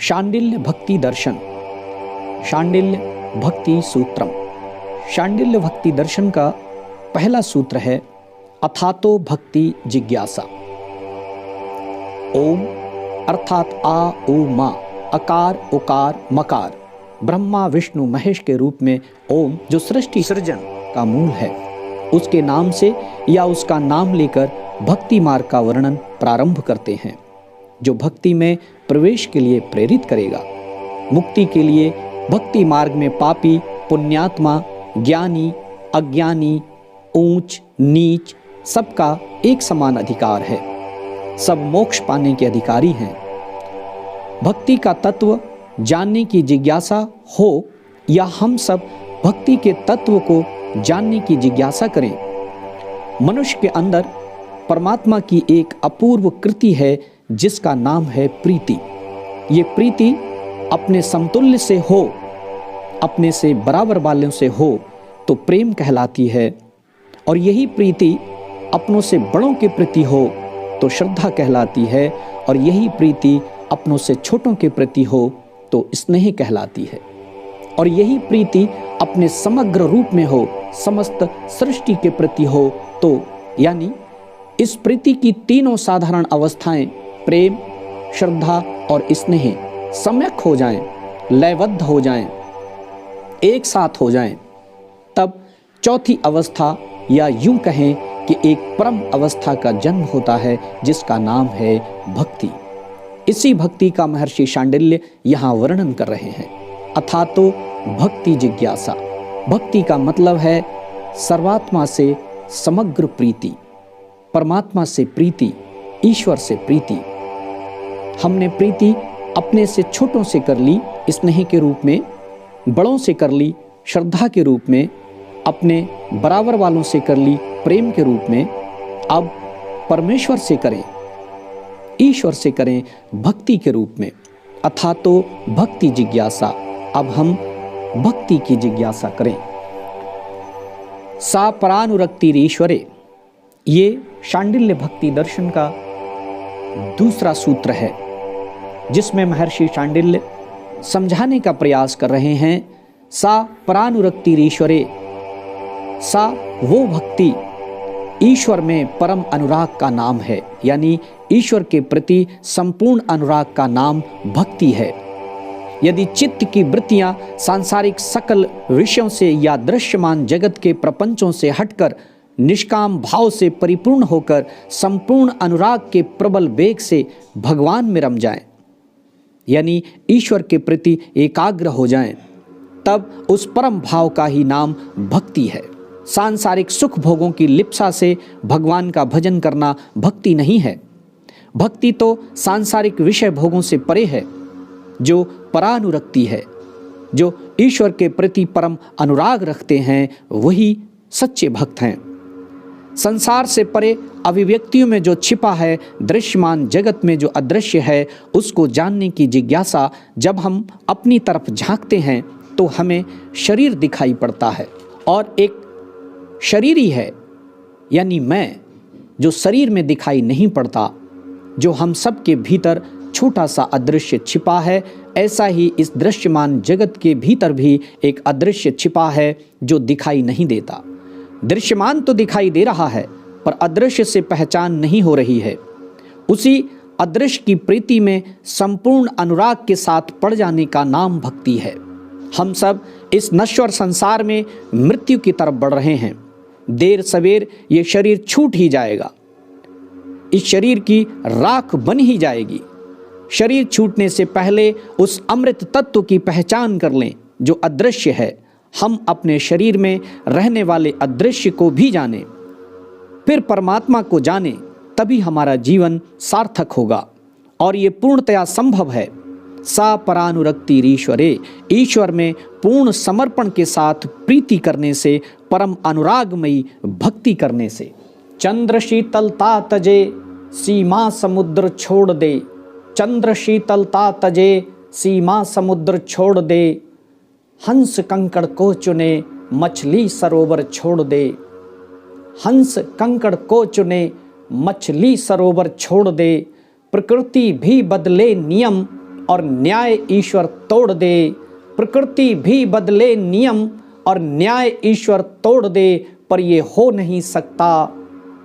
शांडिल्य भक्ति दर्शन, शांडिल्य भक्ति सूत्रम। शांडिल्य भक्ति दर्शन का पहला सूत्र है अथातो भक्ति जिज्ञासा। ओम अर्थात आ उ मा, अकार उकार मकार, ब्रह्मा विष्णु महेश के रूप में ओम जो सृष्टि सृजन का मूल है, उसके नाम से या उसका नाम लेकर भक्ति मार्ग का वर्णन प्रारंभ करते हैं, जो भक्ति में प्रवेश के लिए प्रेरित करेगा। मुक्ति के लिए भक्ति मार्ग में पापी पुण्यात्मा, ज्ञानी अज्ञानी, ऊंच नीच सबका एक समान अधिकार है। सब मोक्ष पाने के अधिकारी हैं। भक्ति का तत्व जानने की जिज्ञासा हो या हम सब भक्ति के तत्व को जानने की जिज्ञासा करें, मनुष्य के अंदर परमात्मा की एक अपूर्व कृति है जिसका नाम है प्रीति। ये प्रीति अपने समतुल्य से हो, अपने से बराबर वालों से हो तो प्रेम कहलाती है, और यही प्रीति अपनों से बड़ों के प्रति हो तो श्रद्धा कहलाती है, और यही प्रीति अपनों से छोटों के प्रति हो तो स्नेह कहलाती है, और यही प्रीति अपने समग्र रूप में हो, समस्त सृष्टि के प्रति हो तो, यानी इस प्रीति की तीनों साधारण अवस्थाएं प्रेम, श्रद्धा और स्नेह सम्यक हो जाएं, लयबद्ध हो जाएं, एक साथ हो जाएं, तब चौथी अवस्था या यूं कहें कि एक परम अवस्था का जन्म होता है जिसका नाम है भक्ति। इसी भक्ति का महर्षि शांडिल्य यहाँ वर्णन कर रहे हैं। अथातो भक्ति जिज्ञासा। भक्ति का मतलब है सर्वात्मा से समग्र प्रीति, परमात्मा से प्रीति, ईश्वर से प्रीति। हमने प्रीति अपने से छोटों से कर ली स्नेह के रूप में, बड़ों से कर ली श्रद्धा के रूप में, अपने बराबर वालों से कर ली प्रेम के रूप में। अब परमेश्वर से करें, ईश्वर से करें भक्ति के रूप में। अथातो भक्ति जिज्ञासा। अब हम भक्ति की जिज्ञासा करें। सा परानुरक्ति ईश्वरे, ये शांडिल्य भक्ति दर्शन का दूसरा सूत्र है जिसमें महर्षि शांडिल्य समझाने का प्रयास कर रहे हैं। सा परानुरक्ति ईश्वरे, सा वो भक्ति ईश्वर में परम अनुराग का नाम है, यानी ईश्वर के प्रति संपूर्ण अनुराग का नाम भक्ति है। यदि चित्त की वृत्तियां सांसारिक सकल विषयों से या दृश्यमान जगत के प्रपंचों से हटकर निष्काम भाव से परिपूर्ण होकर संपूर्ण अनुराग के प्रबल वेग से भगवान में रम जाएं, यानी ईश्वर के प्रति एकाग्र हो जाएं, तब उस परम भाव का ही नाम भक्ति है। सांसारिक सुख भोगों की लिप्सा से भगवान का भजन करना भक्ति नहीं है। भक्ति तो सांसारिक विषय भोगों से परे है, जो परानुरक्ति है, जो ईश्वर के प्रति परम अनुराग रखते हैं, वही सच्चे भक्त हैं। संसार से परे अभिव्यक्तियों में जो छिपा है, दृश्यमान जगत में जो अदृश्य है, उसको जानने की जिज्ञासा जब हम अपनी तरफ झांकते हैं तो हमें शरीर दिखाई पड़ता है, और एक शरीर ही है, यानी मैं, जो शरीर में दिखाई नहीं पड़ता, जो हम सब के भीतर छोटा सा अदृश्य छिपा है। ऐसा ही इस दृश्यमान जगत के भीतर भी एक अदृश्य छिपा है जो दिखाई नहीं देता। दृश्यमान तो दिखाई दे रहा है पर अदृश्य से पहचान नहीं हो रही है। उसी अदृश्य की प्रीति में संपूर्ण अनुराग के साथ पड़ जाने का नाम भक्ति है। हम सब इस नश्वर संसार में मृत्यु की तरफ बढ़ रहे हैं। देर सवेर ये शरीर छूट ही जाएगा, इस शरीर की राख बन ही जाएगी। शरीर छूटने से पहले उस अमृत तत्व की पहचान कर लें जो अदृश्य है। हम अपने शरीर में रहने वाले अदृश्य को भी जानें, फिर परमात्मा को जानें, तभी हमारा जीवन सार्थक होगा, और ये पूर्णतया संभव है। सा परानुरक्ति ईश्वरे, ईश्वर में पूर्ण समर्पण के साथ प्रीति करने से, परम अनुरागमयी भक्ति करने से। चंद्र शीतलता तजे सीमा समुद्र छोड़ दे, चंद्र शीतलता तजे सीमा समुद्र छोड़ दे, हंस कंकड़ को चुने मछली सरोवर छोड़ दे, हंस कंकड़ को चुने मछली सरोवर छोड़ दे, प्रकृति भी बदले नियम और न्याय ईश्वर तोड़ दे, प्रकृति भी बदले नियम और न्याय ईश्वर तोड़ दे, पर ये हो नहीं सकता,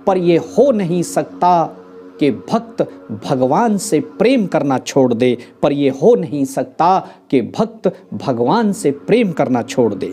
पर ये हो नहीं सकता कि भक्त भगवान से प्रेम करना छोड़ दे, पर ये हो नहीं सकता कि भक्त भगवान से प्रेम करना छोड़ दे।